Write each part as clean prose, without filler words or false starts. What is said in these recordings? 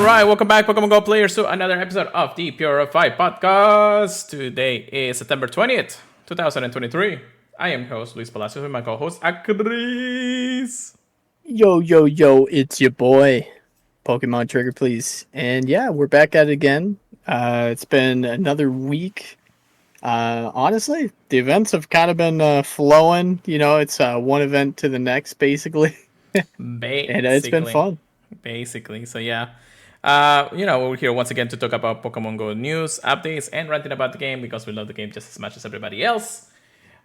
right, welcome back, Pokemon Go players, to another episode of the Purified podcast. Today is September 20th, 2023. I am your host, Luis Palacios, with my co-host, Acris. Yo, yo, yo, it's your boy, Pokemon Trigger, please. And yeah, we're back at it again. It's been another week. Honestly, the events have kind of been flowing. You know, it's one event to the next, basically. And it's been Basically. fun. Basically. So, yeah. We're here once again to talk about Pokemon Go news, updates, and ranting about the game because we love the game just as much as everybody else.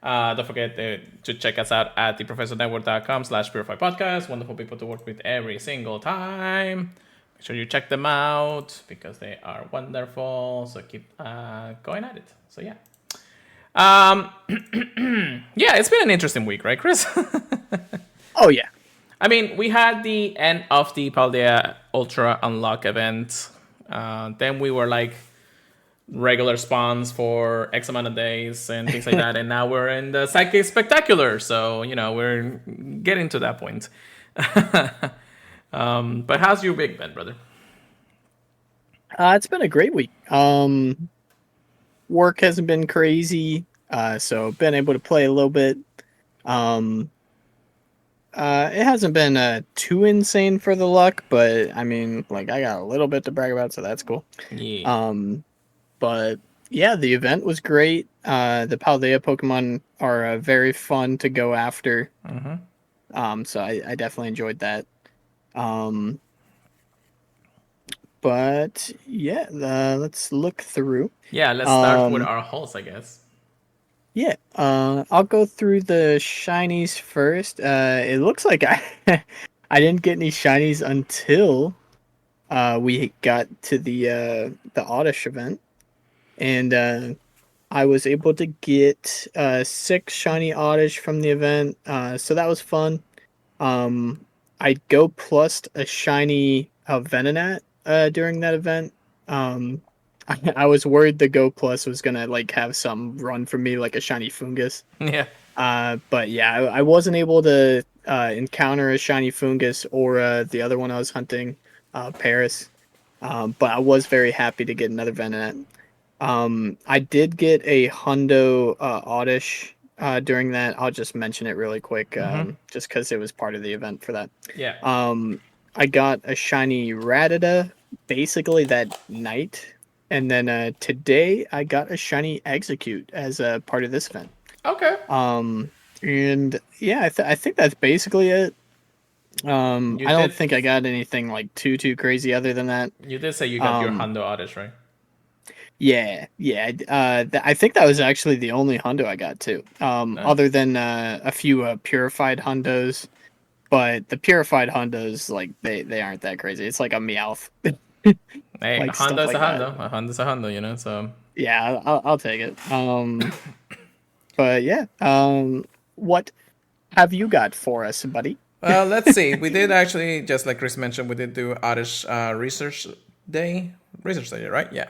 Don't forget to check us out at theprofessornetwork.com/purified podcast. Wonderful people to work with every single time. Make sure you check them out because they are wonderful. So keep going at it. So yeah. Yeah, it's been an interesting week, right, Chris? Oh, yeah. I mean, we had the end of the Paldea Ultra Unlock event. Then we were like regular spawns for X amount of days and things like that. And now we're in the Psychic Spectacular. So, we're getting to that point. But how's your week been, brother? It's been a great week. Work hasn't been crazy, so been able to play a little bit. It hasn't been too insane for the luck, but I mean, like I got a little bit to brag about, so that's cool. Yeah. But yeah, the event was great. The Paldea Pokemon are very fun to go after. So I definitely enjoyed that. But yeah, let's look through. Yeah, let's start with our holes, I guess. Yeah, I'll go through the shinies first. It looks like I didn't get any shinies until we got to the Oddish event, and I was able to get 6 shiny Oddish from the event. So that was fun. I go plus a shiny Venonat during that event. I was worried the Go Plus was gonna like have some run for me like a shiny Fungus. Yeah. But yeah, I wasn't able to encounter a shiny Fungus or the other one I was hunting, Paris. But I was very happy to get another Venonat. I did get a Hundo Oddish during that. I'll just mention it really quick, just because it was part of the event for that. Yeah. I got a shiny Rattata basically that night. And then today I got a shiny Execute as a part of this event. Okay. And yeah, I think that's basically it. I don't think I got anything like too crazy other than that. You did say you got your Hundo Oddish, right? Yeah. I think that was actually the only Hundo I got too. Other than a few Purified Hundos, but the Purified Hundos like they aren't that crazy. It's like a Meowth. Hey, like a Hondo is like a Hondo. A Hondo is a Hondo, so. Yeah, I'll take it. But yeah, what have you got for us, buddy? Well, let's see. We did actually, just like Chris mentioned, we did do Oddish Research Day, right? Yeah.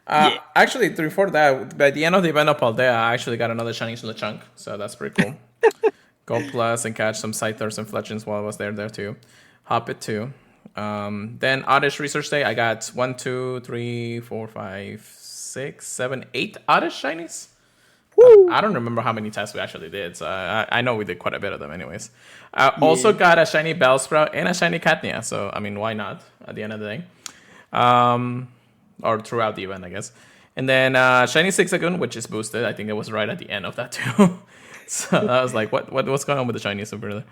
Yeah. Actually, before that, by the end of the event of Paldea, I actually got another shiny Lechonk, so that's pretty cool. Go plus and catch some Scythers and Fletchings while I was there too. Hop it too. Then Oddish Research Day, I got 1, 2, 3, 4, 5, 6, 7, 8 Oddish shinies. I don't remember how many tests we actually did, so I know we did quite a bit of them anyways. I also got a shiny Bellsprout and a shiny Catnia, so I mean, why not at the end of the day? Or throughout the event, I guess. And then shiny Zigzagoon, which is boosted. I think it was right at the end of that too. So I was like, what's going on with the shiny super?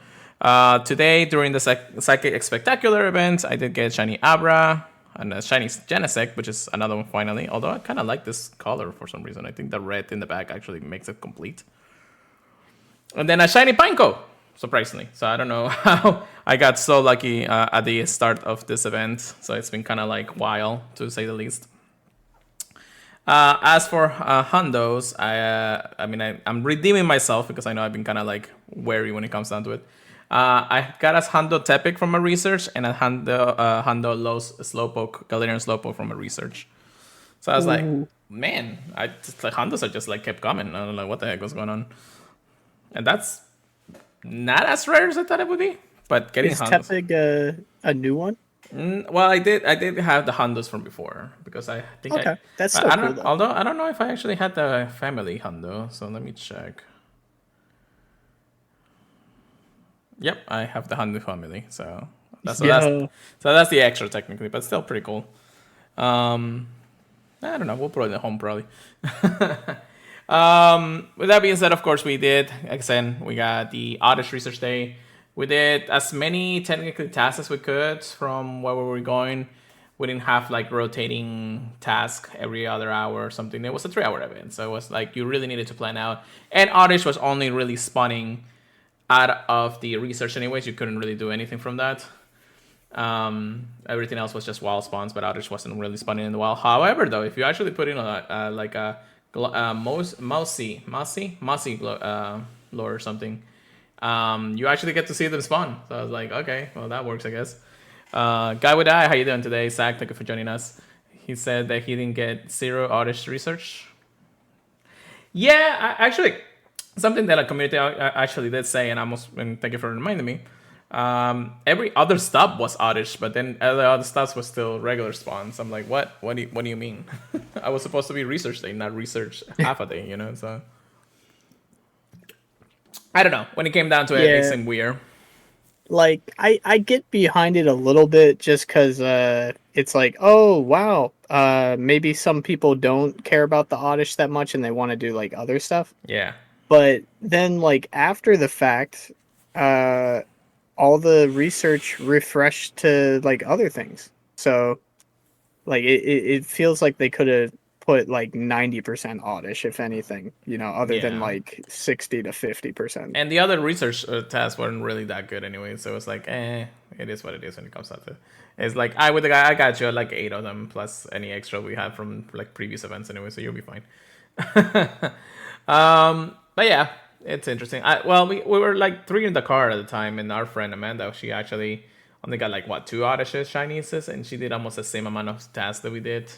Today, during the Psychic Spectacular event, I did get shiny Abra and a shiny Genesect, which is another one finally. Although I kind of like this color for some reason. I think the red in the back actually makes it complete. And then a shiny Pineco, surprisingly. So I don't know how I got so lucky at the start of this event. So it's been kind of like wild, to say the least. As for Hundos, I'm redeeming myself because I know I've been kind of like wary when it comes down to it. I got a Hundo Tepic from a research and a Hundo Slowpoke, Galarian Slowpoke from a research. So I was like, man, the Hundos are just like kept coming. I don't know what the heck was going on. And that's not as rare as I thought it would be. But getting Is Hundos. Tepig a new one? Well, I did have the Hondos from before because I think Okay, that's but still I cool don't, though. although I don't know if I actually had the family Hondo, so let me check. Yep, I have the Hondo family, so that's so that's Yo, so that's the extra technically, but still pretty cool. Um, I don't know, we'll put it at home probably. With that being said, of course, we did, like I said, we got the Oddish Research Day. We did as many technically tasks as we could from where we were going. We didn't have like rotating task every other hour or something. It was a 3 hour event, so it was like you really needed to plan out. And Oddish was only really spawning out of the research, anyways. You couldn't really do anything from that. Everything else was just wild spawns, but Oddish wasn't really spawning in the wild. However, though, if you actually put in like a mousy lore or something, you actually get to see them spawn. So I was like, okay, well that works, I guess. Guy would die. How you doing today, Zach? Thank you for joining us. He said that he didn't get zero Oddish research. Yeah, actually, something that a community actually did say, and thank you for reminding me. Every other stop was oddish, but then other stops was still regular spawns. I'm like, what? What do you mean? I was supposed to be research day, not research half a day, you know? So I don't know. When it came down to it, they yeah, seemed weird. like I get behind it a little bit just because it's like, oh wow, maybe some people don't care about the oddish that much and they want to do like other stuff. Yeah, But then like after the fact, uh, all the research refreshed to like other things. So like it feels like they could have put like 90% oddish if anything, other than yeah. like 60 to 50%. And the other research tasks weren't really that good anyway. So it's like, it is what it is when it comes out to it. It's like I got you like 8 of them plus any extra we had from like previous events anyway, so you'll be fine. But yeah, it's interesting. Well, we were like three in the car at the time, and our friend Amanda, she actually only got like what, two Odysseus Chineses, and she did almost the same amount of tasks that we did.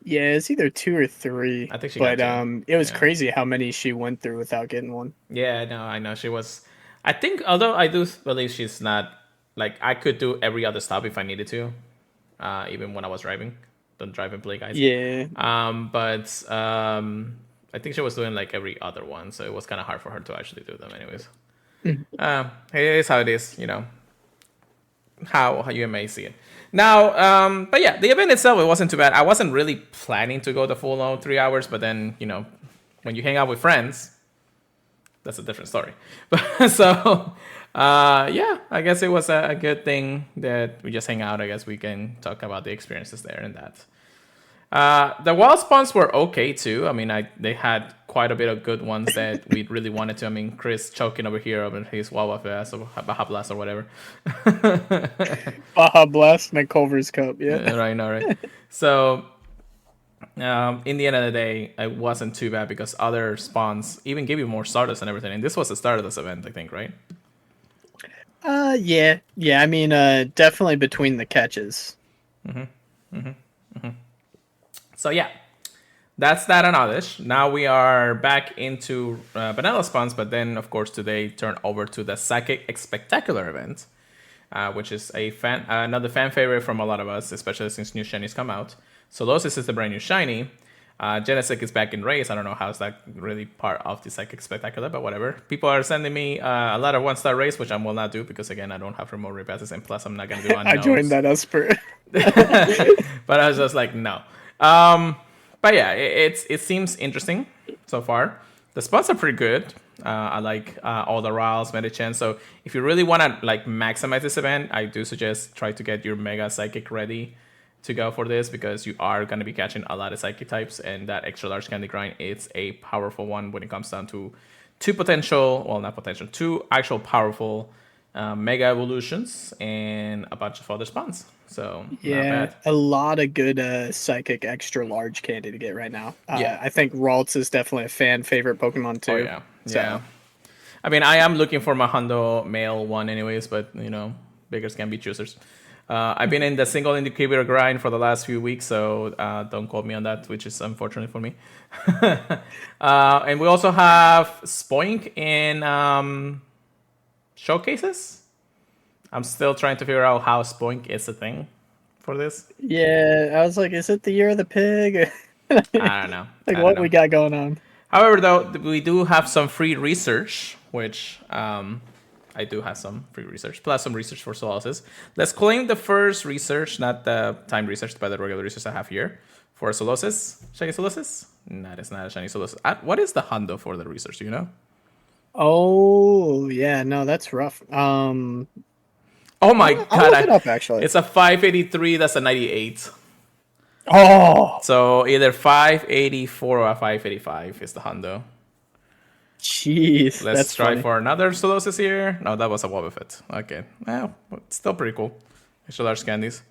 Yeah, it's either two or three, I think she got but two. it was Yeah, crazy how many she went through without getting one. yeah, no, I know she was. I think although I do believe she's not like I could do every other stop if I needed to, even when I was driving. Don't drive and play, guys. Yeah. But I think she was doing like every other one, so it was kind of hard for her to actually do them, anyways. It is how it is, how you may see it. Now, but yeah, the event itself, it wasn't too bad. I wasn't really planning to go the full on 3 hours, but then when you hang out with friends, that's a different story. But so, yeah, I guess it was a good thing that we just hang out. I guess we can talk about the experiences there and that. The wild spawns were okay too. I mean, they had quite a bit of good ones that we really wanted to. I mean, Chris choking over here over his Wawa Fest or Baja Blast or whatever. Baja Blast, McCulver's Cup, yeah. Right now, right? So, in the end of the day, it wasn't too bad because other spawns even gave you more Stardust and everything. And this was the start of this event, I think, right? Yeah. Yeah, I mean, definitely between the catches. So yeah, that's that on Oddish. Now we are back into vanilla spawns, but then of course today turn over to the Psychic Spectacular event, which is another fan favorite from a lot of us, especially since new shinies come out. Solosis is the brand new shiny. Genesec is back in race. I don't know how is that really part of the Psychic Spectacular, but whatever. People are sending me a lot of 1-star race, which I will not do because again I don't have remote repasses, and plus I'm not gonna do I joined unknowns. that Esper. But I was just like, no. But yeah, it seems interesting so far. The spots are pretty good. I like all the Riles, Medichance. So if you really want to like maximize this event, I do suggest try to get your Mega Psychic ready to go for this because you are going to be catching a lot of Psychic types, and that extra large candy grind is a powerful one when it comes down to two actual powerful Mega Evolutions and a bunch of other spawns. So not Yeah, bad. a lot of good psychic extra large candy to get right now. Yeah. I think Ralts is definitely a fan favorite Pokemon Oh too. yeah. Yeah. So I mean, I am looking for my Hondo male one, anyways, but beggars can be choosers. I've been in the single indicator grind for the last few weeks, so don't quote me on that, which is unfortunate for me. And we also have Spoink in showcases. I'm still trying to figure out how Spoink is a thing. for this. Yeah, I was like, is it the year of the pig? I don't know. Like, I don't what know. we got going on? However, though, we do have some free research, which I do have some free research, plus some research for Solosis. Let's claim the first research, not the time research, but the regular research I have here for Solosis. Shiny Solosis? That is not a Shiny Solosis. What is the hundo for the research? Do you know? Oh, yeah, no, that's rough. Oh my I'll god, look it up actually. it's a 583, that's a 98. Oh, So either 584 or a 585 is the hundo. jeez, Let's that's try funny. for another Solosis here. No, that was a Wobbuffet. Okay. Well, still pretty cool. Extra large candies.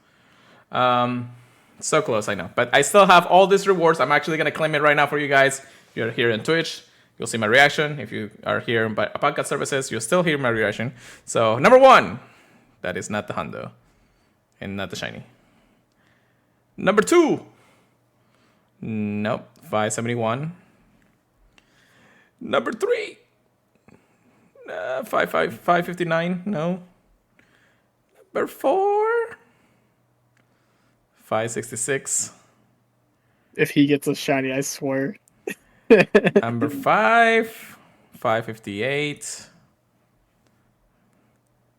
So close, I know. But I still have all these rewards. I'm actually going to claim it right now for you guys. If you're here on Twitch, you'll see my reaction. If you are here by podcast services, you'll still hear my reaction. So, number 1, that is not the hundo. And not the shiny. Number 2. Nope. 571. Number 3. 559. No. Number 4. 566. If he gets a shiny, I swear. Number 5. 558.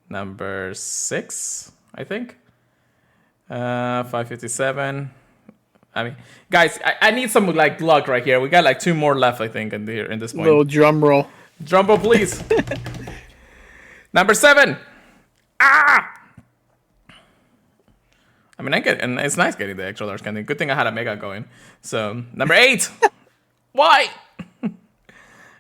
Number 6, I think. 557. I mean, guys, I need some like luck right here. We got like 2 more left, I think, in this point. Little drum roll. Drum roll, please. Number 7. Ah! I mean, and it's nice getting the extra large candy. Good thing I had a mega going. So, number 8. Why?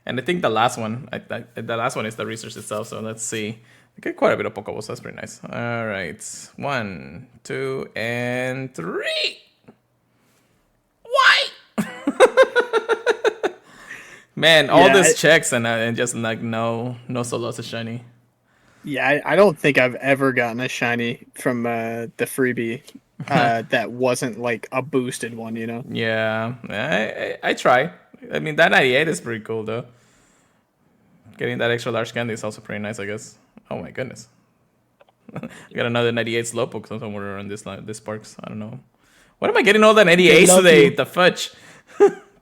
And I think the last one, the last one is the research itself. So let's see. I get quite a bit of Pokeballs. That's pretty nice. All right, 1, 2, and 3. Why? Man, all this checks and just like no solos is shiny. Yeah, I don't think I've ever gotten a shiny from the freebie that wasn't like a boosted one, you know? Yeah, I try. I mean, that 98 is pretty cool, though. Getting that extra large candy is also pretty nice, I guess. Oh my goodness. I got another 98 Slowpoke somewhere on this Sparks. I don't know. What am I getting all the 98s today? The fudge.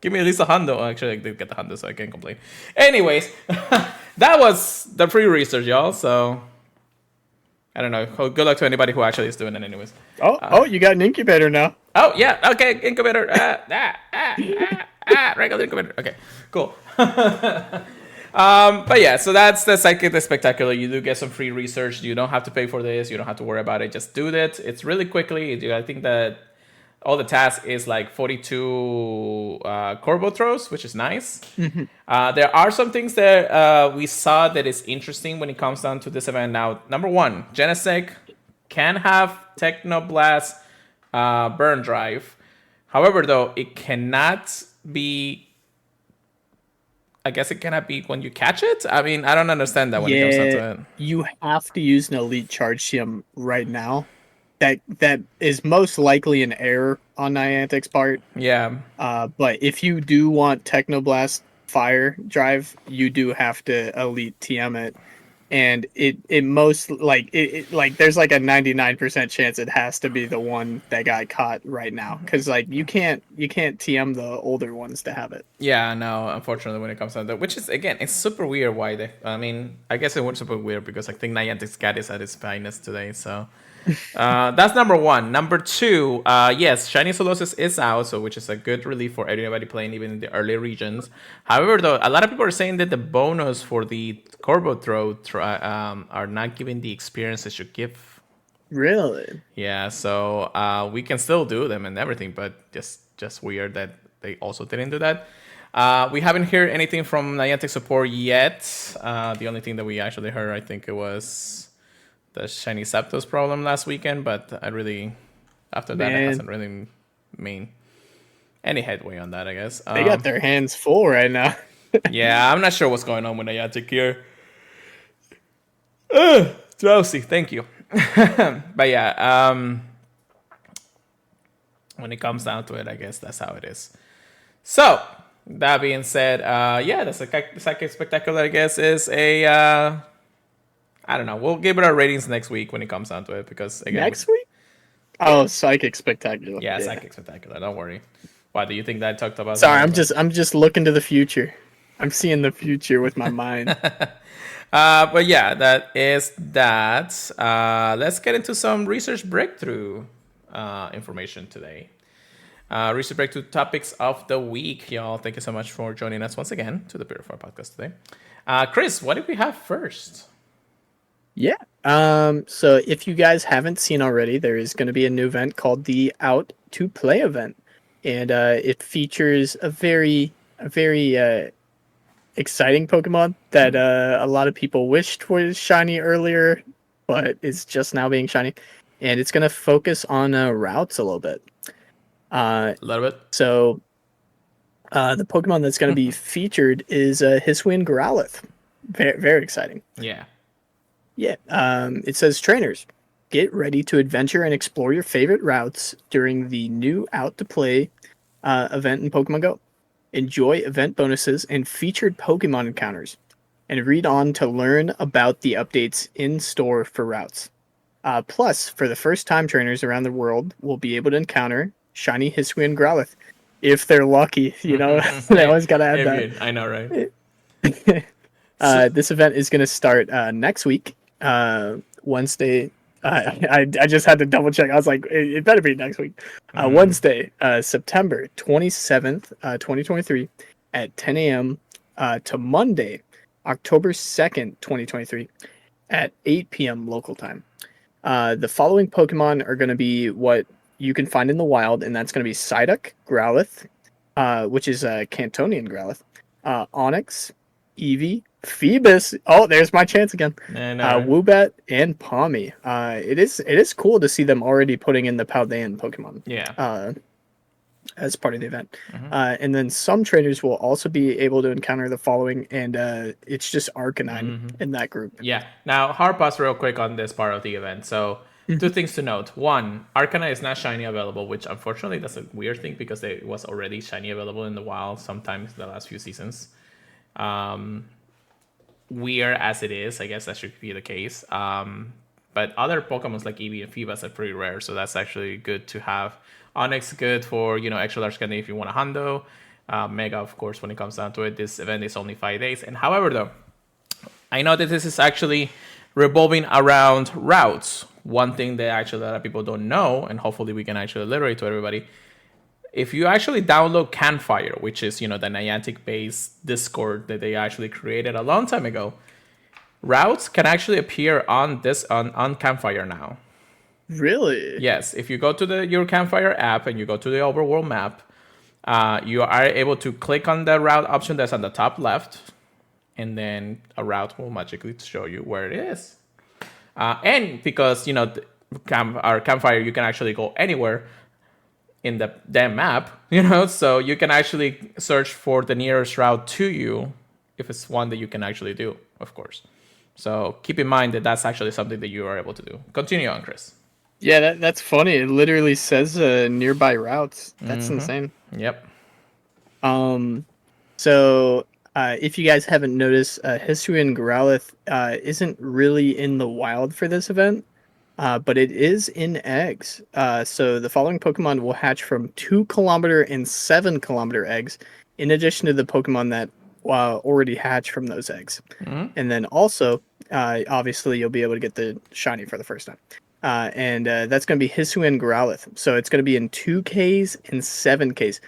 Give me at least a hundo. Oh, actually, I did get the hundo, so I can't complain. Anyways, that was the free research, y'all. So, I don't know. Good luck to anybody who actually is doing it anyways. Oh, you got an incubator now. Oh, yeah. Okay, incubator. Regular incubator. Okay, cool. But yeah, so that's the Psychic the Spectacular. You do get some free research. You don't have to pay for this. You don't have to worry about it. Just do that. It's really quickly. I think that all the task is like 42 Corbo throws, which is nice. Mm-hmm. There are some things that we saw that is interesting when it comes down to this event. Now, number 1, Genesect can have Technoblast Burn Drive. However, though, it cannot be... I guess it cannot be when you catch it? I mean, I don't understand that when it comes down to it. You have to use an Elite Charge Gem right now. That is most likely an error on Niantic's part. Yeah. But if you do want Technoblast Fire Drive, you do have to Elite TM it. And it most like there's like a 99% chance it has to be the one that got caught right now, because like you can't TM the older ones to have it. Yeah, no, unfortunately when it comes down to that, which is again, it's super weird why they... I mean, I guess it was super weird because I think Niantic's cat is at its finest today, so that's number 1. Number 2, yes, Shiny Solosis is out, so which is a good relief for everybody playing even in the early regions. However, though, a lot of people are saying that the bonus for the Corbo throw are not giving the experience it should give. Really? Yeah, so we can still do them and everything, but just weird that they also didn't do that. We haven't heard anything from Niantic support yet. The only thing that we actually heard, I think it was the Shiny Zapdos problem last weekend, but after that, it hasn't really made any headway on that, I guess. They got their hands full right now. Yeah, I'm not sure what's going on with Niantic here. Drowsy, thank you. But yeah, when it comes down to it, I guess that's how it is. So, that being said, yeah, the Psychic Spectacular, I guess, is I don't know. We'll give it our ratings next week when it comes down to it, because again, Next week? Oh, Psychic Spectacular. Yeah, Yeah. Psychic Spectacular. Don't worry. Why do you think that I talked about Sorry, something else? I'm just looking to the future. I'm seeing the future with my mind. But yeah, that is that. Let's get into some research breakthrough information today. Research breakthrough topics of the week, y'all. Thank you so much for joining us once again to the Purified podcast today. Chris, what did we have first? Yeah. So if you guys haven't seen already, there is going to be a new event called the Out to Play event, and it features a very exciting Pokemon that a lot of people wished was shiny earlier, but it's just now being shiny, and it's going to focus on routes a little bit. A little bit. So the Pokemon that's going to be featured is Hisuian Growlithe. Very, very exciting. Yeah. Yeah. It says trainers, get ready to adventure and explore your favorite routes during the new Out to Play event in Pokemon Go. Enjoy event bonuses and featured Pokemon encounters, and read on to learn about the updates in store for routes. Plus, for the first time, trainers around the world will be able to encounter shiny Hisuian Growlithe if they're lucky. You know, they always got to add that. I know, right? This event is going to start next week, Wednesday. I just had to double check. I was like, it better be next week. Wednesday, September 27th, 2023, at 10 a.m. To Monday, October 2nd, 2023, at 8 p.m. local time. The following Pokemon are going to be what you can find in the wild, and that's going to be Psyduck, Growlithe, which is Cantonian Growlithe, Onyx, Eevee, Phoebus. Oh, there's my chance again. Woobat and Palmy. It is cool to see them already putting in the Paldean Pokemon. Yeah. As part of the event. And then some trainers will also be able to encounter the following, and it's just Arcanine in that group. Yeah. Now, hard pause real quick on this part of the event. So, two things to note. One, Arcanine is not shiny available, which unfortunately that's a weird thing because it was already shiny available in the wild sometimes the last few seasons. Weird as it is, I guess that should be the case. But other Pokemons like Eevee and Phoebus are pretty rare, so that's actually good to have. Onyx good for extra large candy if you want a hundo. Mega, of course, when it comes down to it. This event is only 5 days. And however, though, I know that this is actually revolving around routes. One thing that actually a lot of people don't know, and hopefully we can actually iterate to everybody. If you actually download Campfire, which is the Niantic-based Discord that they actually created a long time ago, routes can actually appear on Campfire now. Really? Yes. If you go to your Campfire app and you go to the overworld map, you are able to click on the route option that's on the top left, and then a route will magically show you where it is. And because our Campfire, you can actually go anywhere in the damn map, so you can actually search for the nearest route to you if it's one that you can actually do, of course. So keep in mind that that's actually something that you are able to do. Continue on, Chris. Yeah, that's funny. It literally says nearby routes. That's insane. Yep. So if you guys haven't noticed, Hisuian Growlithe isn't really in the wild for this event. But it is in eggs. So the following Pokemon will hatch from 2-kilometer and 7-kilometer eggs, in addition to the Pokemon that already hatch from those eggs. And then also, obviously, you'll be able to get the shiny for the first time. And that's going to be Hisuian Growlithe. So it's going to be in 2Ks and 7Ks.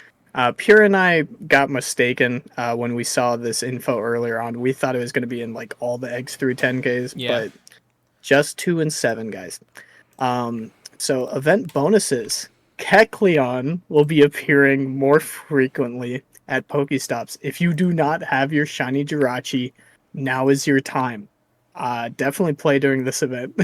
Pure and I got mistaken when we saw this info earlier on. We thought it was going to be in like all the eggs through 10Ks, but just 2 and 7, guys. So event bonuses. Kecleon will be appearing more frequently at Pokestops. If you do not have your shiny Jirachi, now is your time. Definitely play during this event.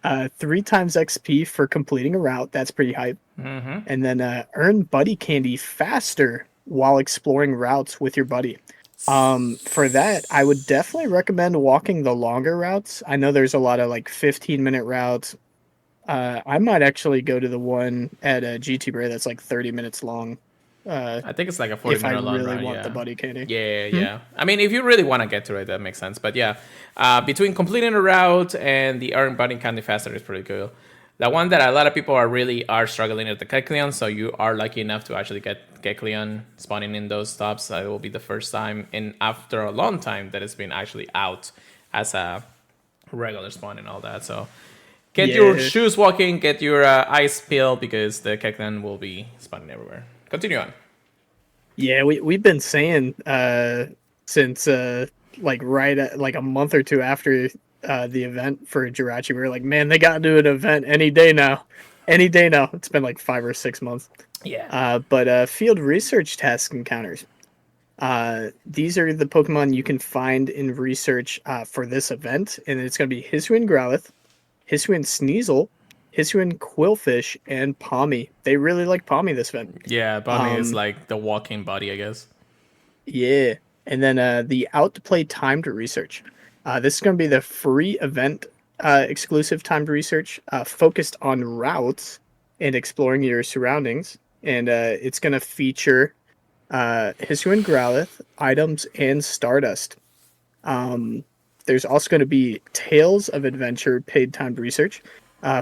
3 times XP for completing a route. That's pretty hype. And then earn buddy candy faster while exploring routes with your buddy. For that, I would definitely recommend walking the longer routes. I know there's a lot of like 15-minute routes. I might actually go to the one at GT Bray that's like 30 minutes long. I think it's like a 40-minute long route. If I really want the buddy candy. Yeah. I mean, if you really want to get to it, that makes sense. But yeah, between completing a route and the earn buddy candy faster is pretty cool. The one that a lot of people are struggling is the Kecleon. So you are lucky enough to actually get Kecleon spawning in those stops. It will be the first time in after a long time that it's been actually out as a regular spawn and all that. So get your Yeah, shoes walking, get your ice peel because the Kecleon will be spawning everywhere. Continue on. yeah, we've been saying since like like a month or two after the event for Jirachi, we were like, man, they gotta do an event any day now. Any day now. It's been like 5 or 6 months. Yeah. But field research task encounters. These are the Pokemon you can find in research for this event, and it's going to be Hisuian Growlithe, Hisuian Sneasel, Hisuian Quillfish, and Palmy. They really like Palmy this event. Yeah, Bonnie is Um, like the walking body, I guess. yeah, and then the Out to Play timed research. This is going to be the free event exclusive timed research focused on routes and exploring your surroundings, and it's going to feature Hisuian Growlithe, items, and Stardust. Um, there's also going to be Tales of Adventure paid timed research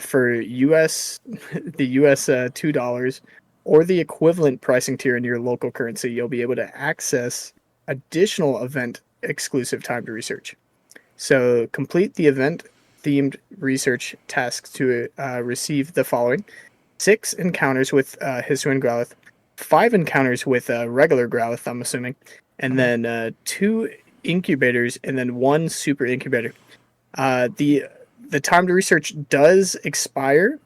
for the US $2 or the equivalent pricing tier in your local currency. You'll be able to access additional event exclusive timed research. So complete the event themed research tasks to receive the following: 6 encounters with Hisuian Growlithe, 5 encounters with regular Growlithe, I'm assuming, and then 2 incubators, and then 1 super incubator. The time to research does expire,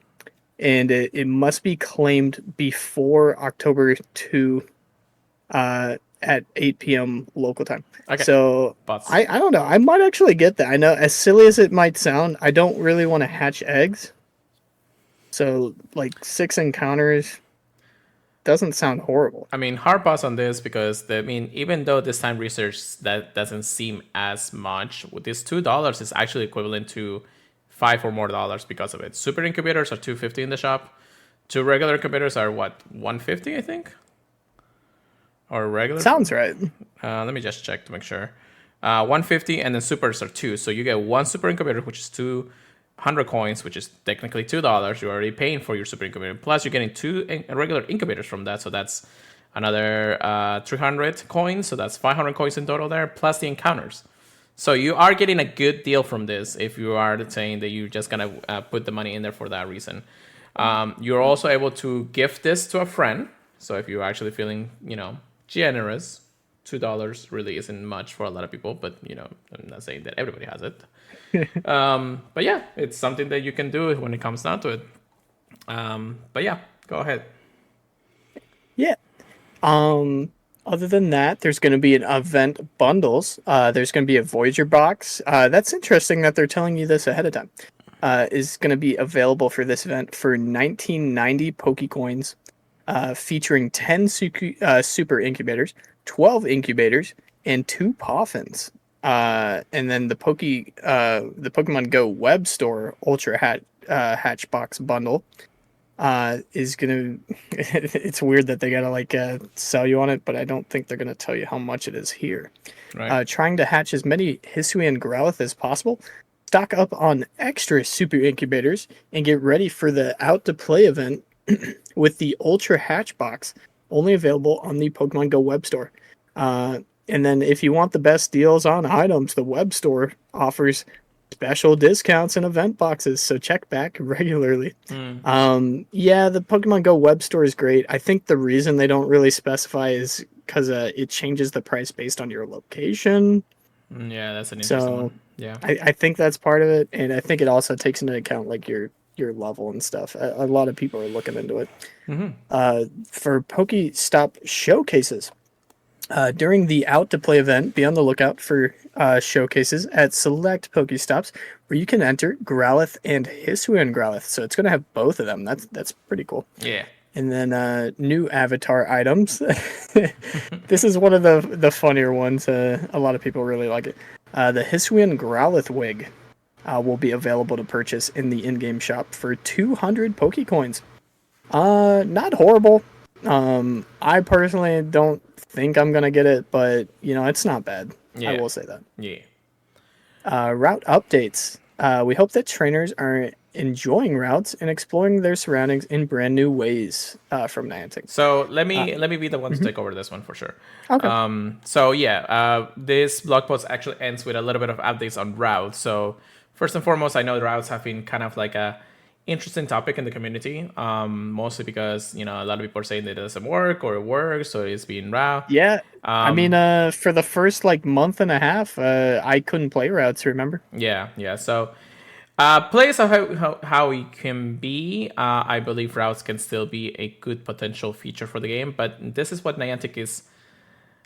and it must be claimed before October 2 at 8 p.m. local time. Okay. So But I don't know. I might actually get that. I know, as silly as it might sound, I don't really want to hatch eggs. So like 6 encounters doesn't sound horrible. I mean, hard pass on this because even though this time research that doesn't seem as much, with this $2 is actually equivalent to $5 or more because of it. Super incubators are $2.50 in the shop. Two regular incubators are what, $1.50, I think, or regular. Sounds right. Let me just check to make sure. 150, and then supers are 2. So you get 1 super incubator, which is 200 coins, which is technically $2. You're already paying for your super incubator. Plus, you're getting 2 regular incubators from that. So that's another 300 coins. So that's 500 coins in total there, plus the encounters. So you are getting a good deal from this if you are saying that you're just going to put the money in there for that reason. You're also able to gift this to a friend. So if you're actually feeling, generous, $2 really isn't much for a lot of people, but I'm not saying that everybody has it. But yeah, it's something that you can do when it comes down to it. But yeah, go ahead. Yeah. Other than that, there's going to be an event bundles. There's going to be a Voyager box. That's interesting that they're telling you this ahead of time. Is going to be available for this event for 1990 Pokecoins, featuring 10 super incubators, 12 incubators, and 2 Poffins. And then the Pokemon Go web store Ultra Hatchbox bundle is gonna. It's weird that they gotta sell you on it, but I don't think they're gonna tell you how much it is here. Right. Trying to hatch as many Hisuian Growlithe as possible. Stock up on extra super incubators and get ready for the Out to Play event with the Ultra Hatch box, only available on the Pokemon Go web store. And then if you want the best deals on items, the web store offers special discounts and event boxes, so check back regularly. Yeah, the Pokemon Go web store is great. I think the reason they don't really specify is because it changes the price based on your location. Yeah, that's an interesting So one. Yeah. I think that's part of it, and I think it also takes into account like your level and stuff. A lot of people are looking into it. For Pokestop showcases, during the Out to Play event, be on the lookout for showcases at select Pokestops where you can enter Growlithe and Hisuian Growlithe. So it's going to have both of them. That's pretty cool. Yeah. And then new avatar items. This is one of the funnier ones. A lot of people really like it. The Hisuian Growlithe wig will be available to purchase in the in-game shop for 200 Pokecoins. Not horrible. I personally don't think I'm gonna get it, but it's not bad. Yeah. I will say that. Yeah. Route updates. We hope that trainers are enjoying routes and exploring their surroundings in brand new ways from Niantic. So Uh, let me be the one to mhm. take over this one for sure. Okay. So yeah, this blog post actually ends with a little bit of updates on routes. So first and foremost, I know the routes have been kind of like a interesting topic in the community, mostly because a lot of people are saying that it doesn't work or it works, so it's being route. Yeah. I mean, Um, for the first like month and a half, I couldn't play routes. Remember? yeah. So plays of how it can be. I believe routes can still be a good potential feature for the game, but this is what Niantic is,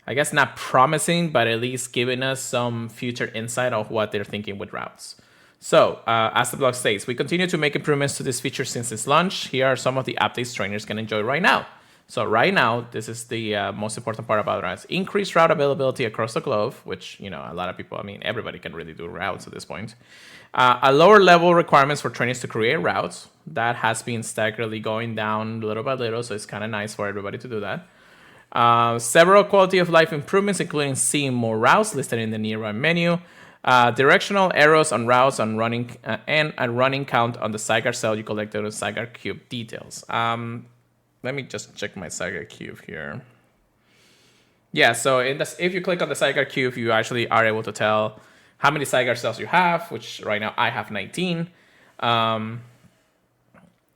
I guess, not promising, but at least giving us some future insight of what they're thinking with routes. So, as the blog states, we continue to make improvements to this feature since its launch. Here are some of the updates trainers can enjoy right now. So, right now, this is the most important part about routes. Increased route availability across the globe, which, a lot of people, I mean, everybody can really do routes at this point. A lower level requirements for trainers to create routes. That has been staggeringly going down little by little, so it's kind of nice for everybody to do that. Several quality of life improvements, including seeing more routes listed in the nearby menu, directional arrows on routes on running, and a running count on the Zygar cell you collected on Zygar Cube details. Let me just check my Zygar Cube here. Yeah, so if you click on the Zygar Cube, you actually are able to tell how many Zygar cells you have, which right now I have 19.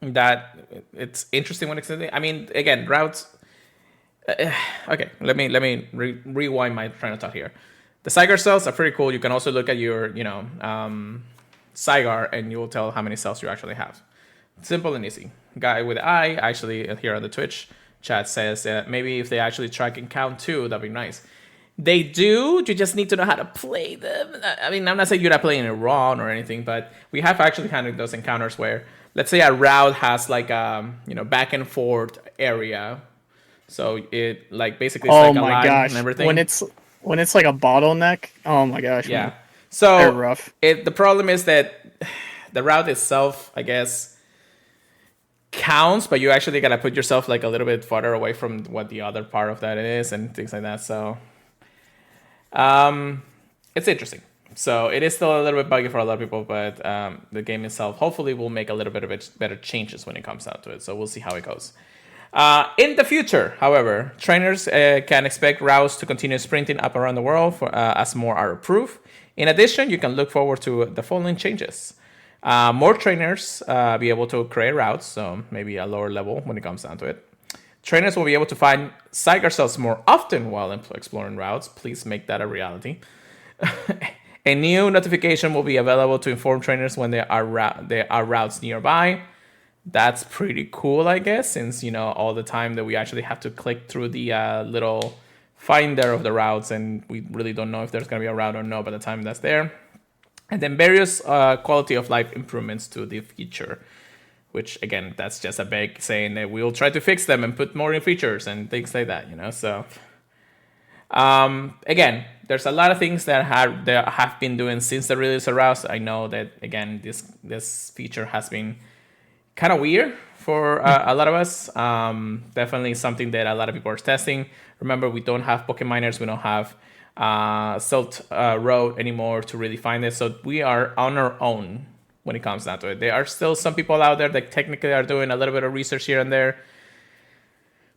That it's interesting when it's, I mean, again, routes. Okay, let me rewind my train of thought here. The Zygar cells are pretty cool. You can also look at your Zygar, and you'll tell how many cells you actually have. Simple and easy. Guy with the eye actually here on the Twitch chat says maybe if they actually track and count too, that'd be nice. They do. You just need to know how to play them. I mean, I'm not saying you're not playing it wrong or anything, but we have actually handled those encounters where, let's say, a route has like a back and forth area, so it like basically it's Oh like a my line and gosh, everything. when it's like a bottleneck. Oh my gosh, Yeah. man, they're So rough. the problem is that the route itself, I guess, counts, but you actually gotta put yourself like a little bit farther away from what the other part of that is and things like that. So it's interesting. So it is still a little bit buggy for a lot of people, but the game itself hopefully will make a little bit of better changes when it comes down to it. So we'll see how it goes. In the future, however, trainers can expect routes to continue sprinting up around the world as more are approved. In addition, you can look forward to the following changes. More trainers be able to create routes, so maybe a lower level when it comes down to it. Trainers will be able to find Zygar cells more often while exploring routes. Please make that a reality. A new notification will be available to inform trainers when there are routes nearby. That's pretty cool, I guess, since all the time that we actually have to click through the little finder of the routes, and we really don't know if there's gonna be a route or no by the time that's there. And then various quality of life improvements to the feature, which again, that's just a big saying that we'll try to fix them and put more in features and things like that. So again, there's a lot of things that have been doing since the release of routes. I know that again, this feature has been kind of weird for a lot of us. Definitely something that a lot of people are testing. Remember, we don't have Pokeminers, we don't have Silt Road anymore to really find it. So we are on our own when it comes down to it. There are still some people out there that technically are doing a little bit of research here and there,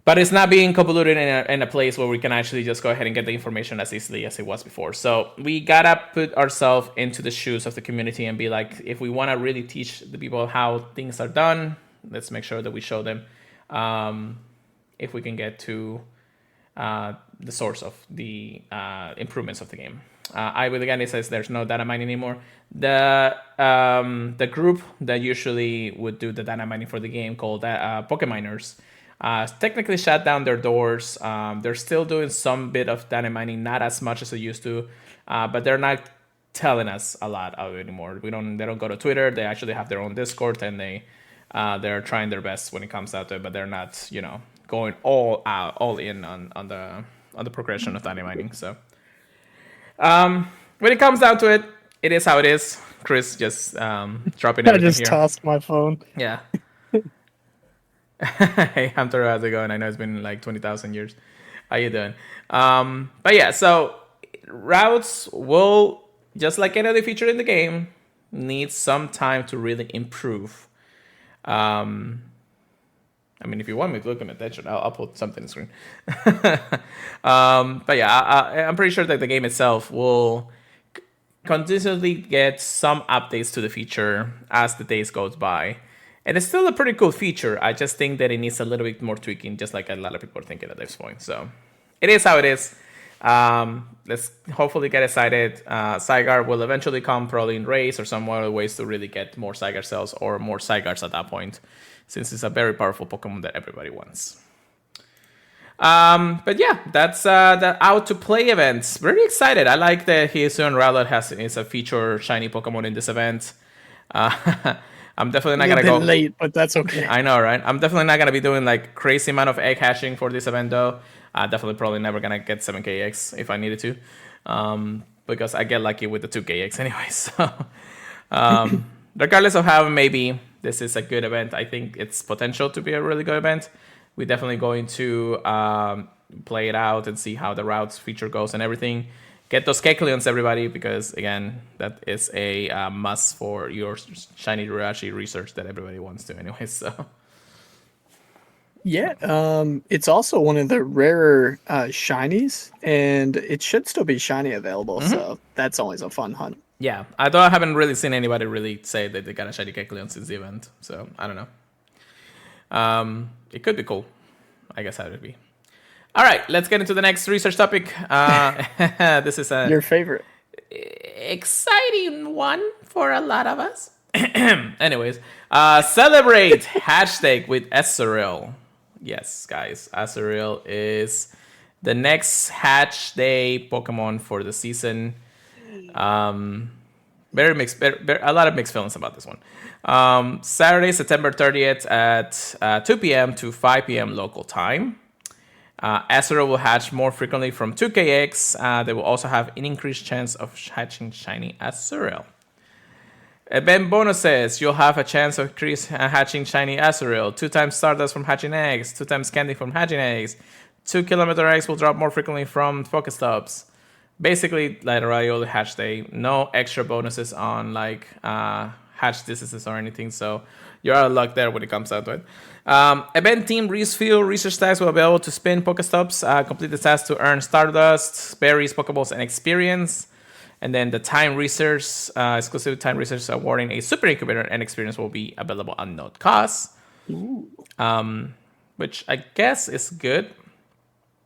but it's not being convoluted in a place where we can actually just go ahead and get the information as easily as it was before. So we gotta put ourselves into the shoes of the community and be like, if we want to really teach the people how things are done, let's make sure that we show them if we can get to the source of the improvements of the game. I will again, it says there's no data mining anymore. The group that usually would do the data mining for the game, called Pokeminers, technically shut down their doors. They're still doing some bit of data mining, not as much as they used to, but they're not telling us a lot of it anymore. They don't go to Twitter. They actually have their own Discord, and they're trying their best when it comes out to it, but they're not going all in on the progression of data mining. So when it comes down to it, it is how it is. Chris just dropping I everything just here. tossed my phone. Yeah. Hey Hunter, how's it going? I know it's been like 20,000 years. How you doing? But yeah, so routes will, just like any other feature in the game, needs some time to really improve. I mean, if you want me to look at attention, I'll put something on the screen. But yeah, I'm pretty sure that the game itself will consistently get some updates to the feature as the days goes by. And it's still a pretty cool feature. I just think that it needs a little bit more tweaking, just like a lot of people are thinking at this point. So it is how it is. Let's hopefully get excited. Zygarde will eventually come probably in race or some other ways to really get more Zygarde cells or more Zygardes at that point, since it's a very powerful Pokemon that everybody wants. But yeah, that's the out to play events. Very excited. I like that Hisuian Rowlet is a feature shiny Pokemon in this event. I'm definitely not gonna go late, but that's okay. I know, right? I'm definitely not gonna be doing like crazy amount of egg hatching for this event though. Definitely probably never gonna get 7k eggs if I needed to, because I get lucky with the 2k eggs anyway. So, regardless of how maybe this is a good event, I think it's potential to be a really good event. We're definitely going to play it out and see how the routes feature goes and everything. Get those Kecleons, everybody, because again, that is a must for your shiny Jirachi research that everybody wants to anyway. So yeah, it's also one of the rarer shinies, and it should still be shiny available. So that's always a fun hunt. yeah, although I haven't really seen anybody really say that they got a shiny Kecleon since the event, so I don't know. It could be cool. I guess that would be. All right, let's get into the next research topic. This is Your favorite. exciting one for a lot of us. Anyways, celebrate hashtag with Ezreal. Yes, guys, Ezreal is the next hatch day Pokemon for the season. Very mixed, a lot of mixed feelings about this one. Saturday, September 30th at 2 p.m. to 5 p.m. local time. Ezreal will hatch more frequently from 2k eggs. They will also have an increased chance of hatching shiny Ezreal. Event bonuses, you'll have a chance of increase hatching shiny Ezreal, 2 times Stardust from hatching eggs, 2 times Candy from hatching eggs, 2 kilometer eggs will drop more frequently from Pokestops. Basically, like a regular hatch day, no extra bonuses on like hatch distances or anything, so you're out of luck there when it comes down to it. Event team refill research tags will be able to spin Pokestops, complete the task to earn Stardust, berries, Pokeballs, and experience. And then the time research, exclusive time research awarding a super incubator and experience will be available at no cost. Which I guess is good.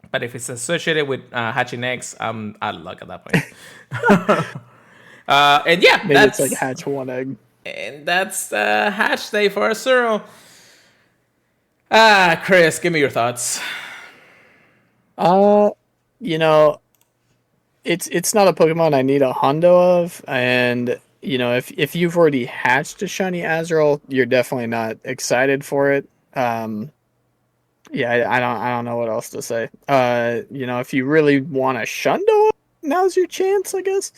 But if it's associated with hatching eggs, I'm out of luck at that point. And yeah, maybe it's like hatch one egg. And that's hatch day for Ezreal. Chris, give me your thoughts. You know, it's not a Pokemon I need a hundo of, and you know, if you've already hatched a shiny Ezreal, you're definitely not excited for it. Yeah, I don't know what else to say. You know, if you really want a Shundo, now's your chance, I guess.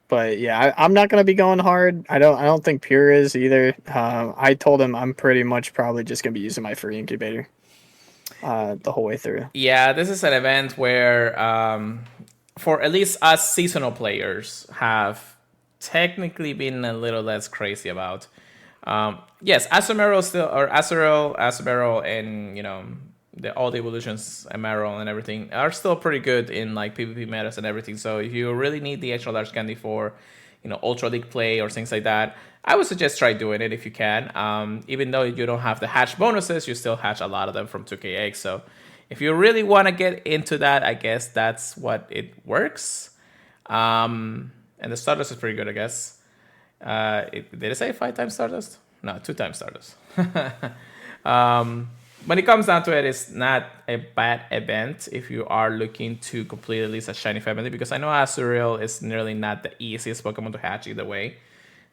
But yeah, I'm not gonna be going hard. I don't think Pure is either. I told him I'm pretty much probably just gonna be using my free incubator the whole way through. Yeah, this is an event where, for at least us seasonal players, have technically been a little less crazy about. Yes, Azumarill still, or Azumarill, and you know all the evolutions, Emerald and everything are still pretty good in like PvP metas and everything. So if you really need the extra large candy for, you know, Ultra League play or things like that, I would suggest try doing it if you can. Even though you don't have the hatch bonuses, you still hatch a lot of them from 2k eggs. So if you really want to get into that, I guess that's what it works. And the Stardust is pretty good, I guess. Did it say 5 times Stardust? No, 2 times Stardust. When it comes down to it, it's not a bad event if you are looking to complete at least a shiny family, because I know Azurill is nearly not the easiest Pokemon to hatch either way.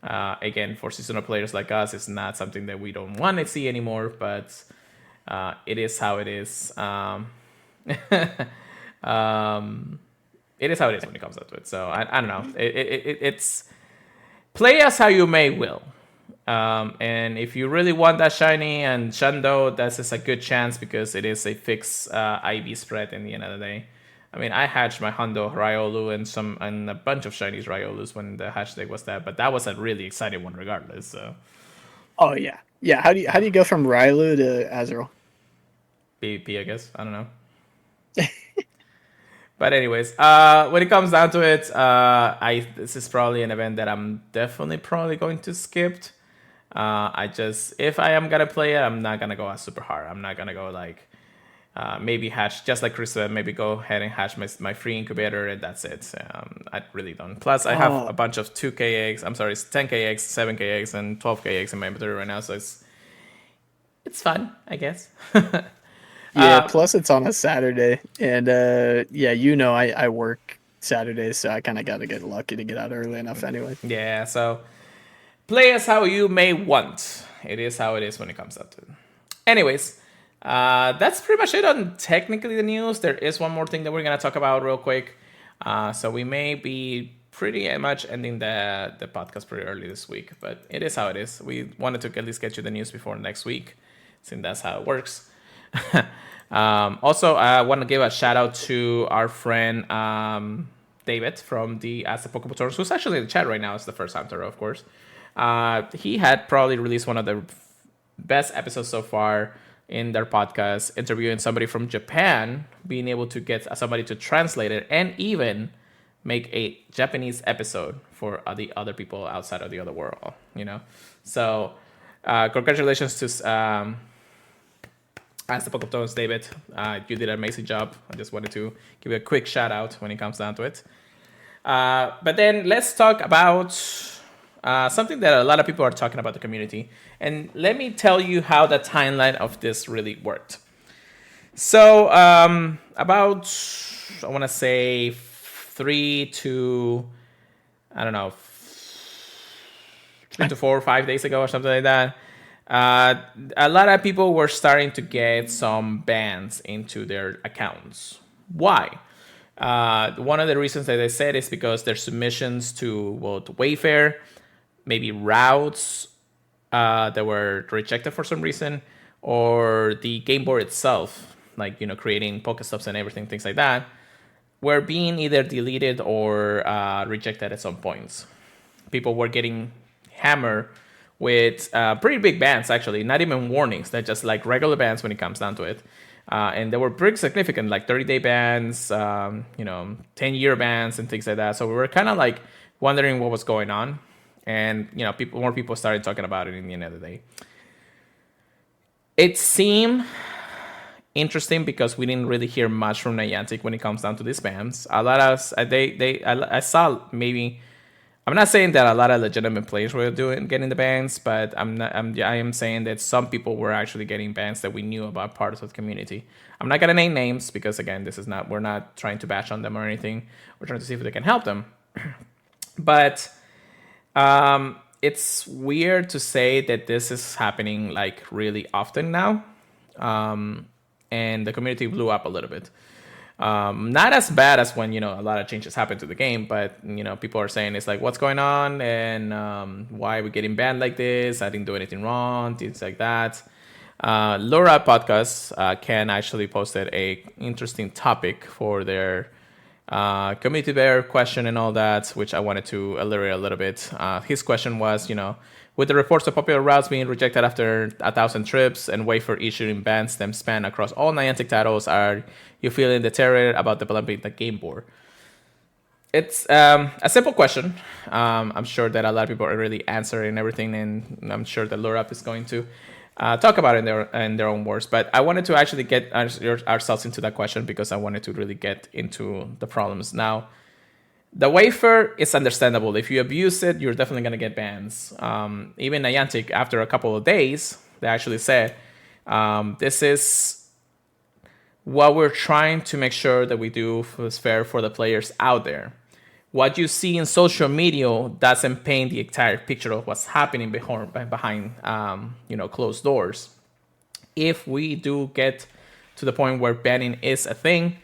Again, for seasonal players like us, it's not something that we don't want to see anymore, but it is how it is. It is how it is when it comes down to it. So I don't know. It's play as how you may will. And if you really want that shiny and Shundo, that's just a good chance because it is a fixed IV spread in the end of the day. I mean, I hatched my Hondo Riolu and a bunch of shinies Riolus when the hashtag was that, but that was a really exciting one regardless. So Oh yeah, yeah. How do you go from Rylu to Azrael? PvP, I guess. I don't know. But anyways, when it comes down to it, I this is probably an event that I'm definitely probably going to skip. I just if I am gonna play it, I'm not gonna go as super hard. I'm not gonna go like maybe hatch just like Chris said. Maybe go ahead and hatch my free incubator and that's it. I really don't. Plus, I have a Oh bunch of 2k eggs. I'm sorry, it's 10k eggs, 7k eggs, and 12k eggs in my inventory right now. So it's fun, I guess. yeah. Plus, it's on a Saturday, and yeah, I work Saturdays, so I kind of got to get lucky to get out early enough, anyway. Yeah. So play as how you may want. It is how it is when it comes up to it. Anyways, that's pretty much it on technically the news. There is one more thing that we're gonna talk about real quick. So we may be pretty much ending the podcast pretty early this week, but it is how it is. We wanted to at least get you the news before next week, since that's how it works. Also, I want to give a shout out to our friend David from the Ask the Pokemon Tours, who's actually in the chat right now. It's the first time, of course. He had probably released one of the best episodes so far in their podcast, interviewing somebody from Japan, being able to get somebody to translate it, and even make a Japanese episode for the other people outside of the other world. So congratulations to Ask the Pokemon, David. You did an amazing job. I just wanted to give you a quick shout out when it comes down to it. But then let's talk about something that a lot of people are talking about the community. And let me tell you how the timeline of this really worked. So about, I want to say 3 to, I don't know, 3 to 4 or 5 days ago or something like that. A lot of people were starting to get some bans into their accounts. Why? One of the reasons that they said is because their submissions to Wayfair, maybe routes that were rejected for some reason, or the game board itself, like creating Pokestops and everything, things like that, were being either deleted or rejected at some points. People were getting hammered with pretty big bans, actually, not even warnings. They're just like regular bans when it comes down to it. And they were pretty significant, like 30-day bans, 10-year bans and things like that. So we were kind of like wondering what was going on. And, more people started talking about it in the end of the day. It seemed interesting because we didn't really hear much from Niantic when it comes down to these bans. A lot of I saw maybe. I'm not saying that a lot of legitimate players were getting the bans, but I am saying that some people were actually getting bans that we knew about, parts of the community. I'm not gonna name names because again, we're not trying to bash on them or anything. We're trying to see if they can help them. But it's weird to say that this is happening like really often now, and the community blew up a little bit. Not as bad as when a lot of changes happen to the game, but people are saying it's like what's going on and why are we getting banned like this? I didn't do anything wrong, things like that. Laura podcast Ken actually posted a interesting topic for their community bear question and all that, which I wanted to elaborate a little bit. His question was, with the reports of popular routes being rejected after 1,000 trips and Wayfair issuing bans them span across all Niantic titles, are you feeling deteriorated about developing the game board? It's a simple question. I'm sure that a lot of people are really answering everything, and I'm sure that Laura is going to talk about it in their own words. But I wanted to actually get ourselves into that question because I wanted to really get into the problems. Now, the Wayfair is understandable. If you abuse it, you're definitely going to get bans. Even Niantic, after a couple of days, they actually said, this is what we're trying to make sure that we do is fair for the players out there. What you see in social media doesn't paint the entire picture of what's happening behind closed doors. If we do get to the point where banning is a thing,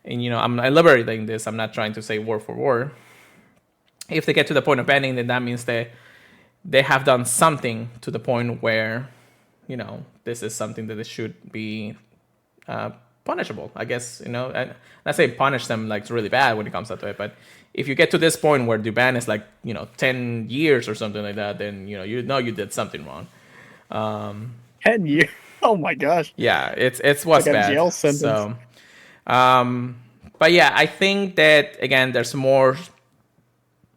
and I'm elaborating this, I'm not trying to say word for word. If they get to the point of banning, then that means that they have done something to the point where, this is something that it should be punishable, I guess. And I say punish them like it's really bad when it comes down to it, but if you get to this point where the ban is like 10 years or something like that, then you did something wrong. 10 years. Oh my gosh. Yeah, it's what's Like a bad. jail sentence. So, but yeah, I think that again, there's more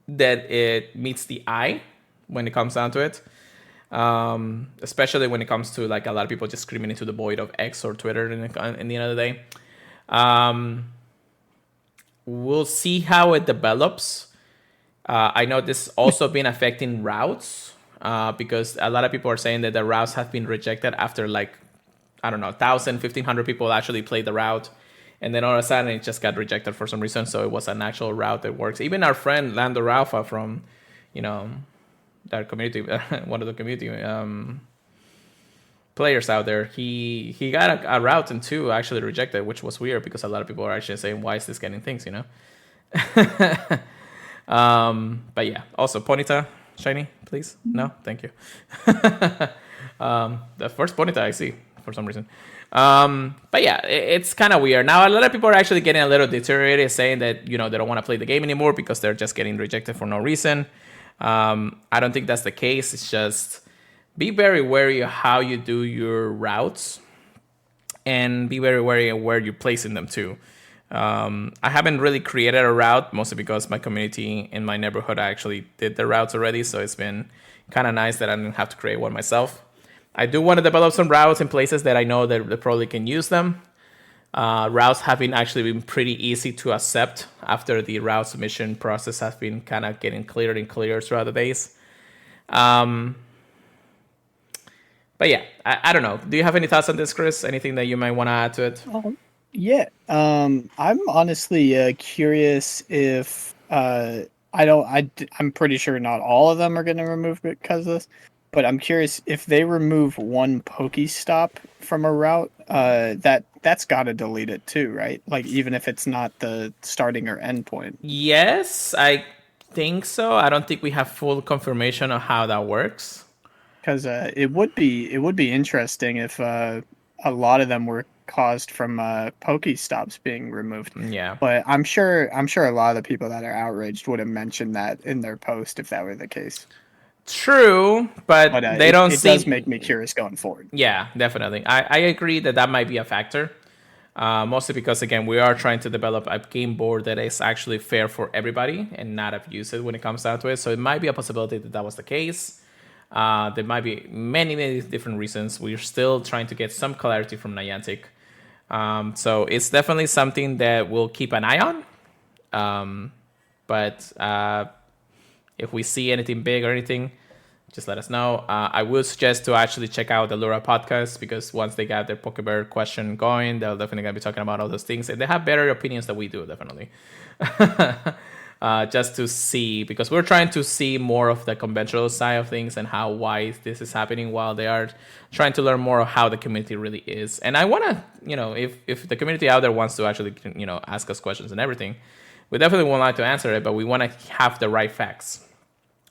that it meets the eye when it comes down to it. Especially when it comes to like a lot of people just screaming into the void of X or Twitter in the end of the day. We'll see how it develops. I know this also been affecting routes because a lot of people are saying that the routes have been rejected after like, I don't know, 1,000, 1,500 people actually played the route. And then all of a sudden it just got rejected for some reason. So it was an actual route that works. Even our friend Lando Ralpha from, that community, one of the community players out there, he got a route and two actually rejected, which was weird because a lot of people are actually saying, why is this getting things, But yeah, also Ponyta, shiny, please. No, thank you. The first Ponyta I see for some reason. But yeah, it's kind of weird. Now, a lot of people are actually getting a little deteriorated, saying that, they don't want to play the game anymore because they're just getting rejected for no reason. I don't think that's the case. It's just be very wary of how you do your routes and be very wary of where you're placing them too. I haven't really created a route, mostly because my community in my neighborhood actually did the routes already. So it's been kind of nice that I didn't have to create one myself. I do want to develop some routes in places that I know that they probably can use them. Routes have actually been pretty easy to accept after the route submission process has been kind of getting clearer and clearer throughout the days. But yeah, I don't know. Do you have any thoughts on this, Chris? Anything that you might want to add to it? Yeah. I'm honestly curious if I'm pretty sure not all of them are going to remove it because of this, but I'm curious if they remove one Pokestop from a route, that's got to delete it too, right? Like even if it's not the starting or end point. Yes, I think so. I don't think we have full confirmation of how that works. Because it would be interesting if a lot of them were caused from Pokestops being removed. Yeah. But I'm sure a lot of the people that are outraged would have mentioned that in their post if that were the case. True, but they don't it see. does make me curious going forward. Yeah, definitely. I agree that might be a factor. Mostly because, again, we are trying to develop a game board that is actually fair for everybody and not abusive when it comes down to it. So it might be a possibility that was the case. There might be many, many different reasons. We're still trying to get some clarity from Niantic. So it's definitely something that we'll keep an eye on. But if we see anything big or anything, just let us know. I will suggest to actually check out the Lura podcast because once they got their Pokebird question going, they're definitely going to be talking about all those things. And they have better opinions than we do, definitely. Just to see, because we're trying to see more of the conventional side of things and why this is happening while they are trying to learn more of how the community really is. And I want to, if the community out there wants to actually, ask us questions and everything, we definitely would like to answer it, but we want to have the right facts.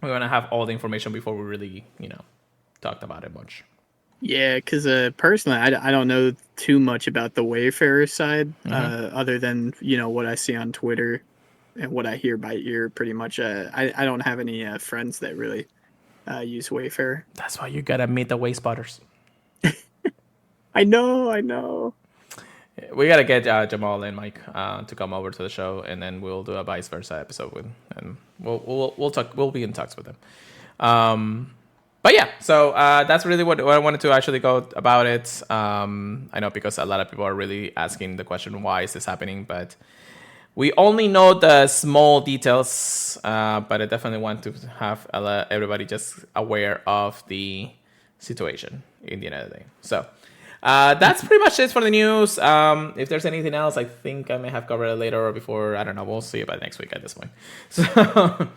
We want to have all the information before we really, talked about it much. Yeah, because personally, I don't know too much about the Wayfarer side, other than, what I see on Twitter and what I hear by ear, pretty much. I don't have any friends that really use Wayfarer. That's why you got to meet the way spotters. I know. We got to get Jamal and Mike to come over to the show, and then we'll do a vice versa episode with, and we'll talk. We'll be in talks with them. But yeah, so that's really what I wanted to actually go about it. I know because a lot of people are really asking the question, why is this happening? But we only know the small details, but I definitely want to have everybody just aware of the situation in the end of the day. So that's pretty much it for the news. If there's anything else, I think I may have covered it later or before. I don't know. We'll see about next week at this point. So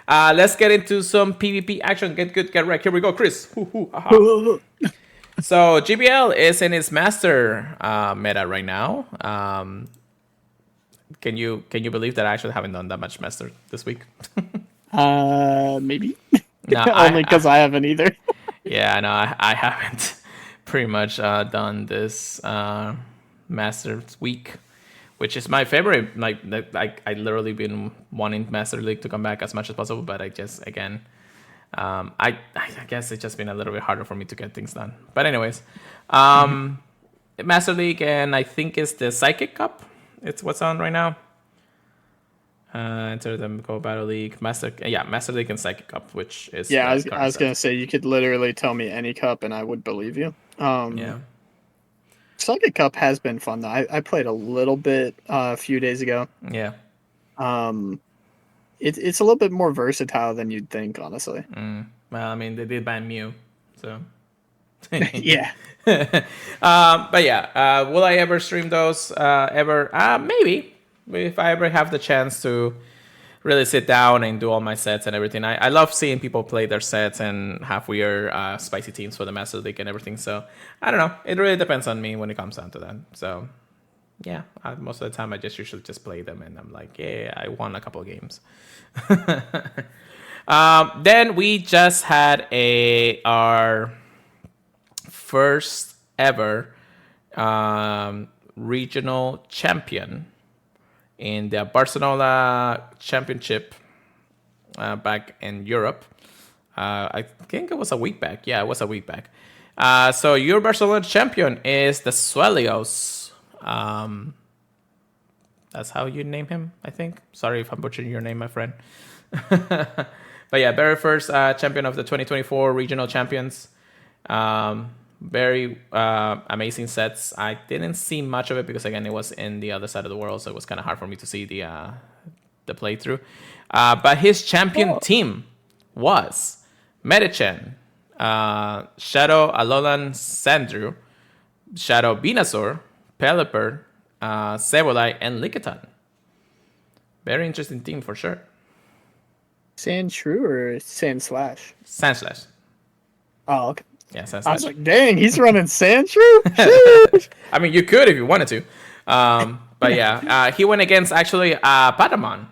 let's get into some PvP action. Get good, get wrecked. Here we go, Chris. So GBL is in its master meta right now. Can you believe that I actually haven't done that much master this week? Maybe. No, only because I haven't either. Yeah, no, I haven't pretty much done this Masters Week, which is my favorite. I literally been wanting Master League to come back as much as possible, but I just again, I guess it's just been a little bit harder for me to get things done. But anyways, Master League, and I think it's the Psychic Cup. It's what's on right now. Enter the Go Battle League, Master League and Psychic Cup, which is Yeah, the I current was set. gonna say you could literally tell me any cup and I would believe you. Yeah, Psychic Cup has been fun though. I played a little bit a few days ago. yeah. Um, it's a little bit more versatile than you'd think, honestly. Well, I mean, they did ban Mew, so. Yeah. But yeah, will I ever stream those? Ever? Maybe. If I ever have the chance to really sit down and do all my sets and everything. I love seeing people play their sets and have weird spicy teams for the Master League and everything. So I don't know. It really depends on me when it comes down to that. So yeah, most of the time I just usually just play them and I'm like, yeah, I won a couple of games. Then we just had our first ever regional champion in the Barcelona Championship back in Europe. I think it was a week back. Yeah, it was a week back. So your Barcelona champion is the Suelios. That's how you name him, I think. Sorry if I'm butchering your name, my friend. But yeah, very first champion of the 2024 regional champions. Very amazing sets. I didn't see much of it because again it was in the other side of the world, so it was kind of hard for me to see the playthrough. But his champion team was Medichen, Shadow Alolan Sandrew, Shadow Venusaur, Pelipper, Sableye, and Lickitung. Very interesting team for sure. Sandshrew or Sandslash? Sandslash. Oh, okay. Yeah, Sandslash. I was like, dang, he's running Sandshrew? I mean, you could if you wanted to. But yeah, he went against actually Patamon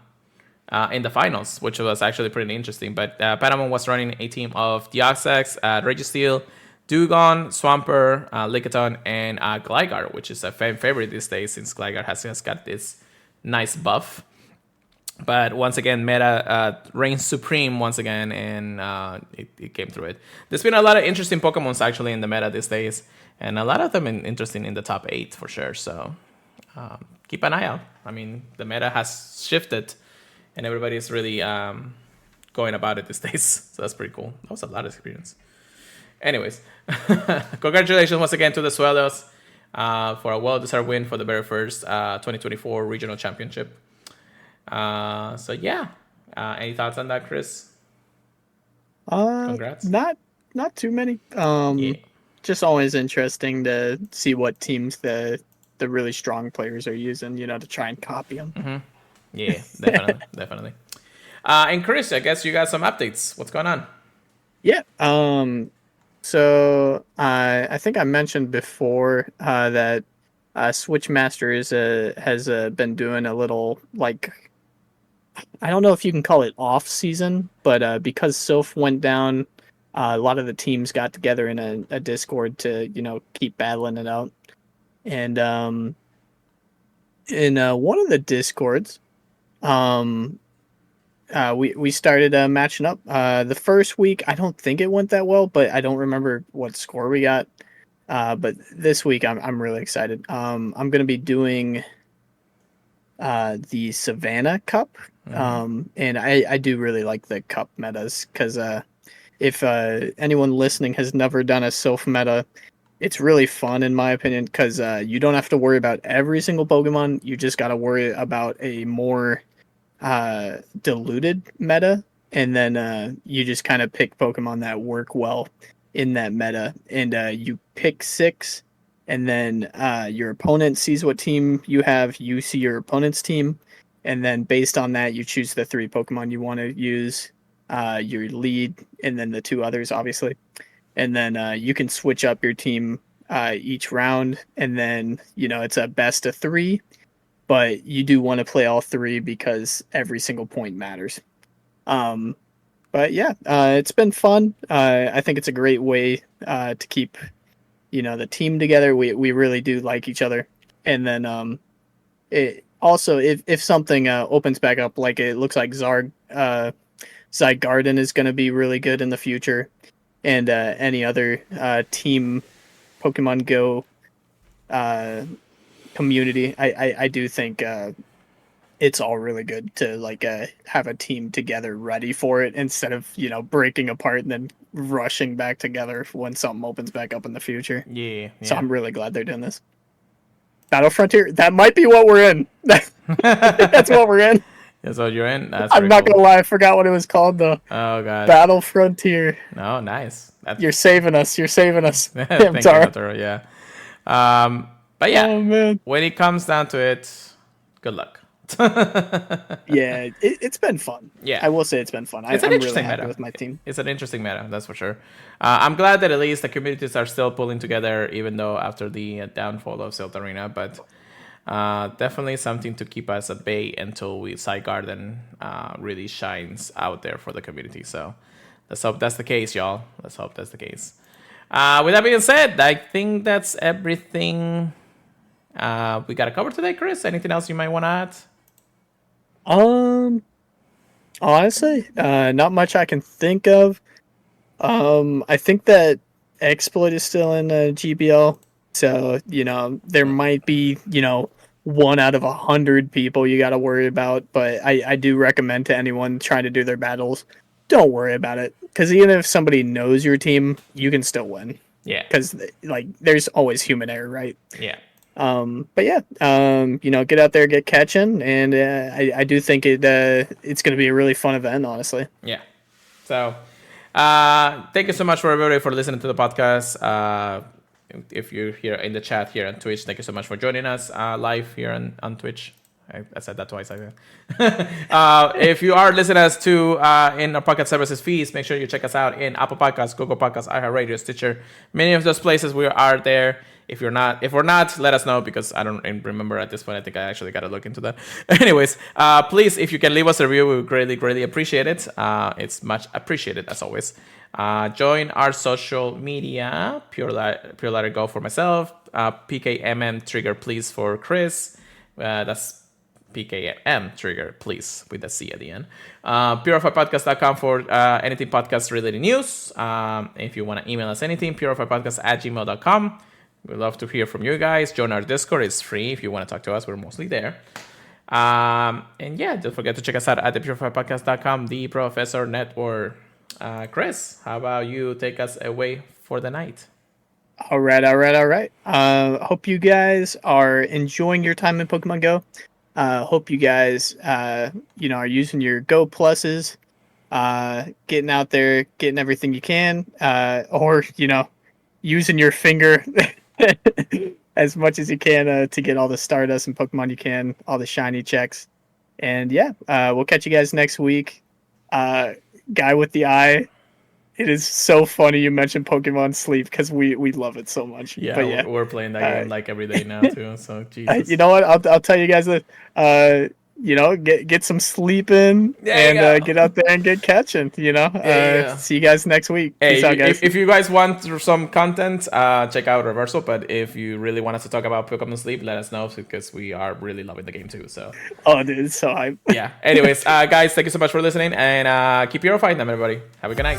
in the finals, which was actually pretty interesting. But Patamon was running a team of Deoxys, Registeel, Dewgong, Swampert, Lickitung, and Gligar, which is a fan favorite these days since Gligar has just got this nice buff. But once again, meta reigns supreme once again, and it came through it. There's been a lot of interesting Pokemons actually in the meta these days, and a lot of them interesting in the top 8 for sure. So keep an eye out. I mean, the meta has shifted, and everybody's really going about it these days. So that's pretty cool. That was a lot of experience. Anyways, congratulations once again to the Suelos for a well-deserved win for the very first 2024 regional championship. So yeah, any thoughts on that, Chris? Congrats. Not too many. Yeah. Just always interesting to see what teams the really strong players are using, to try and copy them. Mm-hmm. Yeah, definitely, definitely. And Chris, I guess you got some updates. What's going on? Yeah. So I think I mentioned before that Switchmaster has been doing a little I don't know if you can call it off season, but because Soph went down, a lot of the teams got together in a Discord to keep battling it out. And in one of the Discords, we started matching up. The first week, I don't think it went that well, but I don't remember what score we got. But this week, I'm really excited. I'm gonna be doing the Savannah Cup. And I do really like the cup metas because if anyone listening has never done a Soph meta, it's really fun in my opinion because you don't have to worry about every single Pokemon. You just got to worry about a more diluted meta, and then you just kind of pick Pokemon that work well in that meta, and you pick 6, and then your opponent sees what team you have, you see your opponent's team, and then based on that, you choose the 3 Pokemon you want to use, your lead, and then the 2 others, obviously. And then you can switch up your team each round, and then, it's a best of 3, but you do want to play all 3 because every single point matters. But yeah, it's been fun. I think it's a great way to keep, the team together. We really do like each other. And then it also if something opens back up, like it looks like Zygarden is going to be really good in the future, and any other team Pokemon Go uh, community, I do think it's all really good to like have a team together ready for it instead of breaking apart and then rushing back together when something opens back up in the future. Yeah, So yeah. I'm really glad they're doing this. Battle Frontier, that might be what we're in. I think that's what we're in. That's what you're in. That's I'm pretty not cool. gonna lie, I forgot what it was called though. Oh god. Battle Frontier. No, nice. That's You're saving us. You're saving us. Damn, thank you, Tara. Hatoro. Yeah. But yeah, Oh man. when it comes down to it, good luck. Yeah, it's been fun. Yeah. I will say it's been fun. It's an I'm really interesting happy meta. with my team. It's an interesting meta, that's for sure. I'm glad that at least the communities are still pulling together, even though after the downfall of Silt Arena. But definitely something to keep us at bay until Garden really shines out there for the community. So let's hope that's the case, y'all. Let's hope that's the case. With that being said, I think that's everything we got to cover today, Chris. Anything else you might want to add? Honestly, not much I can think of. I think that exploit is still in GBL, so there might be 1 out of 100 people you got to worry about. But I do recommend to anyone trying to do their battles, don't worry about it, because even if somebody knows your team, you can still win. Yeah. Because like there's always human error, right? Yeah. But yeah, get out there, get catching, and I do think it's going to be a really fun event, honestly. Yeah. So, thank you so much for everybody for listening to the podcast. If you're here in the chat here on Twitch, thank you so much for joining us live here on Twitch. I said that twice. If you are listening us to in our podcast services feeds, make sure you check us out in Apple Podcasts, Google Podcasts, iHeartRadio, Stitcher. Many of those places we are there. If we're not, let us know, because I don't remember at this point. I think I actually got to look into that. Anyways, please, if you can leave us a review, we would greatly, greatly appreciate it. It's much appreciated as always. Join our social media, Pure Letter Go for myself, PKMM Trigger Please for Chris. That's PKM Trigger Please with a C at the end. PurifiedPodcast.com for anything podcast related news. If you want to email us anything, purifiedpodcast@gmail.com. We'd love to hear from you guys. Join our Discord. It's free if you want to talk to us. We're mostly there. And yeah, don't forget to check us out at thepurifiedpodcast.com, the Professor Network. Chris, how about you take us away for the night? All right. Hope you guys are enjoying your time in Pokemon Go. Hope you guys, are using your Go Pluses, getting out there, getting everything you can, or using your finger as much as you can to get all the Stardust and Pokemon you can, all the shiny checks. And yeah, we'll catch you guys next week. Guy with the eye. It is so funny you mentioned Pokemon Sleep because we love it so much. Yeah, but yeah, we're playing that game like every day now too. So Jesus. You know what? I'll tell you guys that. Get some sleep in and get out there and get catching. See you guys next week. Hey, Peace out, guys. If you guys want some content, check out Reversal. But if you really want us to talk about Pokemon Sleep, let us know, because we are really loving the game too. So. Oh, dude, it's so hype. Yeah. Anyways, guys, thank you so much for listening, and keep purified them, everybody. Have a good night.